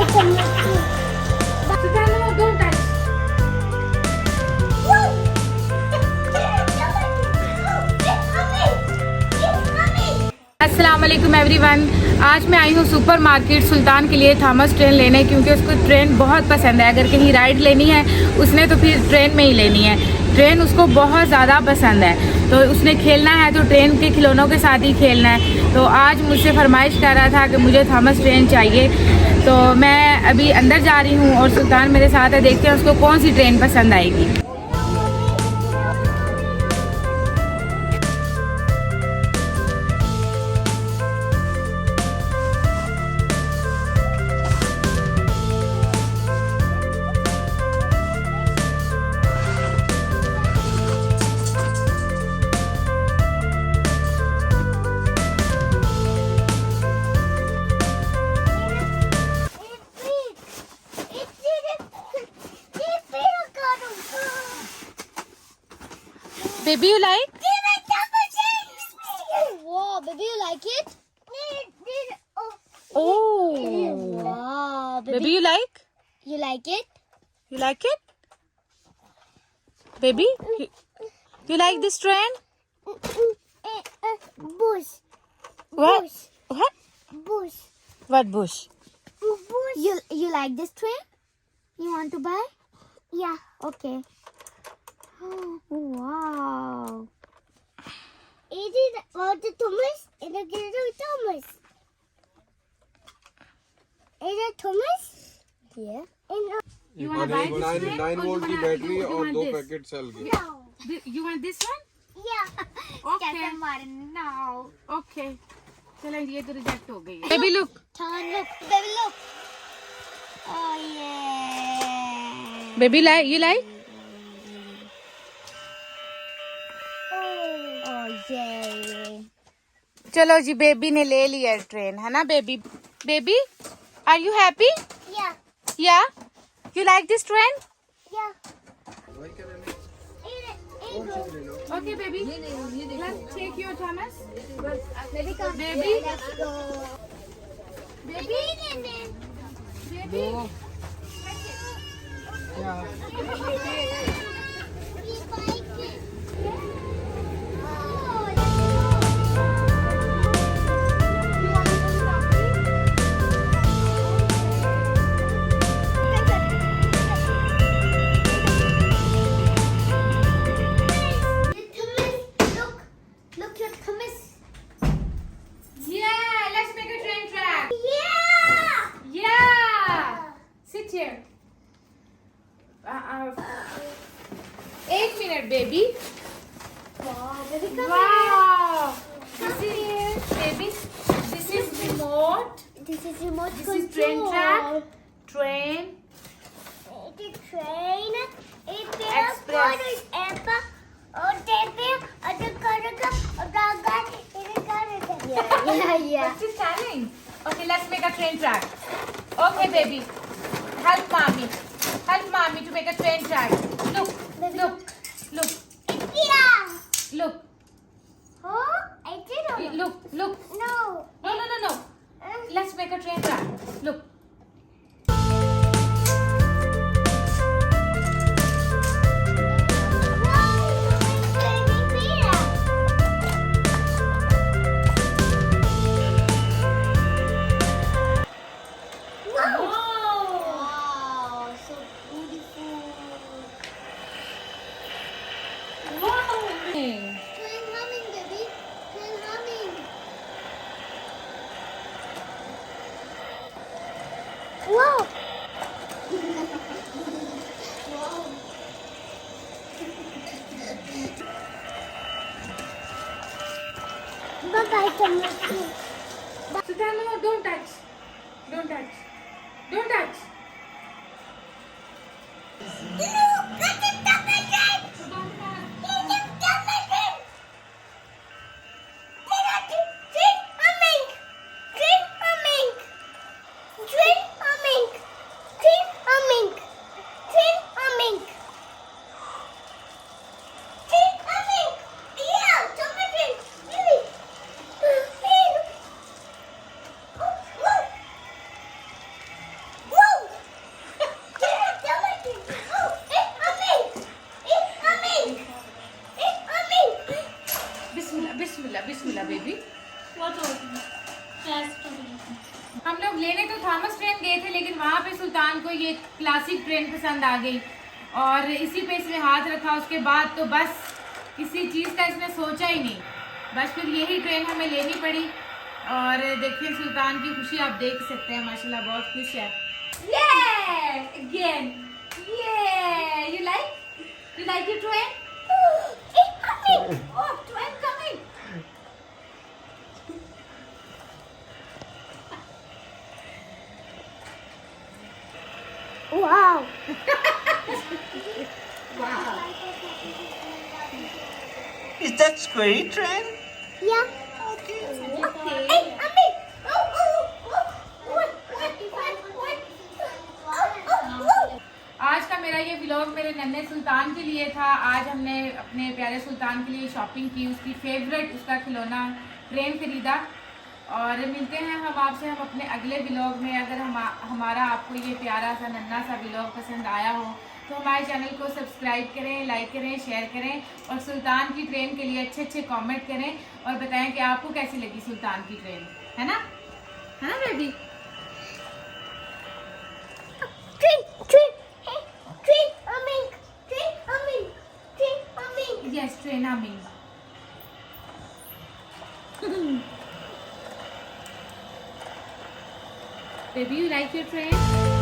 no, don't touch. अस्सलाम वालेकुम everyone. आज मैं आई हूँ सुपर मार्केट सुल्तान के लिए थॉमस ट्रेन लेने, क्योंकि उसको ट्रेन बहुत पसंद है। अगर कहीं राइड लेनी है उसने तो फिर ट्रेन में ही लेनी है। ट्रेन उसको बहुत ज़्यादा पसंद है, तो उसने खेलना है तो ट्रेन के खिलौनों के साथ ही खेलना है। तो आज मुझसे फरमाइश कर रहा था कि मुझे थॉमस ट्रेन चाहिए, तो मैं अभी अंदर जा रही हूँ और सुल्तान मेरे साथ है। देखते हैं उसको कौन सी ट्रेन पसंद आएगी। Baby, you like? Wow, baby, you like it? Oh, Wow, baby, you like? you like it? You like it? Baby, you like this train? Bush, What? What? bush, What bush? bush. You like this train? You want to buy? Yeah. Okay. Wow. Is it about the Thomas? Is it Thomas? Is it Thomas? Yeah. You want to buy this train? 9 volt की battery और 2 packet cell के। You want this one? Yeah. Okay. No. Okay. चलो ये तो reject हो गई है। Baby, look. Turn, look. Baby, look. Oh, yeah. Baby, you like? Oh, yeah. चलो जी, बेबी ने ले लिया ट्रेन, है ना baby? Baby, are you happy? Yeah. या you like this train? Yeah. Okay, baby. Let's take your Thomas. Baby, come. Baby. Let's go. Baby. Baby. Look your Thomas. Yeah, let's make a train track. Yeah. Yeah. Sit here. 8 minutes, baby. Wow, baby, come Wow. This is baby. This is remote. here. This is remote This control. is train track. Train. It is train. It is Express. Yeah. What's he telling? Okay, let's make a train track. Okay, baby. Help mommy. Help mommy to make a train track. Look, Baby, look, look, Yeah. look, Oh, I did it. look, look. No. No. Let's make a train track. Look. Wow, so beautiful. Train humming, baby. Train humming. Wow. Bye-bye, Thomas. Sultan, no, don't touch. Don't touch. Don't touch. Look at the Thomas. Look at the Thomas. Train humming. Train humming. Train humming. Train humming. Train humming. Train humming. Yeah, Thomas. Really. Oh, look. लेने तो Thomas train गए थे, लेकिन वहाँ पे सुल्तान को ये classic train पसंद आ गई और इसी पे इसने हाथ रखा। उसके बाद तो बस किसी चीज़ का इसने सोचा ही नहीं, बस फिर यही ट्रेन हमें लेनी पड़ी। और देखिए सुल्तान की खुशी आप देख सकते हैं, माशाल्लाह बहुत खुश है। Again. Yeah, you like your train? It's coming. Oh, train coming. Wow. Is that square train? Yeah. Okay. Hey, Ami. Oh, oh, oh. What? आज का मेरा ये व्लॉग मेरे नन्हे सुल्तान के लिए था। आज हमने अपने प्यारे सुल्तान के लिए शॉपिंग की, उसकी फेवरेट उसका खिलौना ट्रेन खरीदा। और मिलते हैं हम आपसे हम अपने अगले व्लॉग में। अगर हमारा आपको ये प्यारा सा नन्हा सा व्लॉग पसंद आया हो तो हमारे चैनल को सब्सक्राइब करें, लाइक करें, शेयर करें और सुल्तान की ट्रेन के लिए अच्छे अच्छे कमेंट करें और बताएं कि आपको कैसी लगी सुल्तान की ट्रेन, है ना baby? Yes, train humming. Baby, you like your train?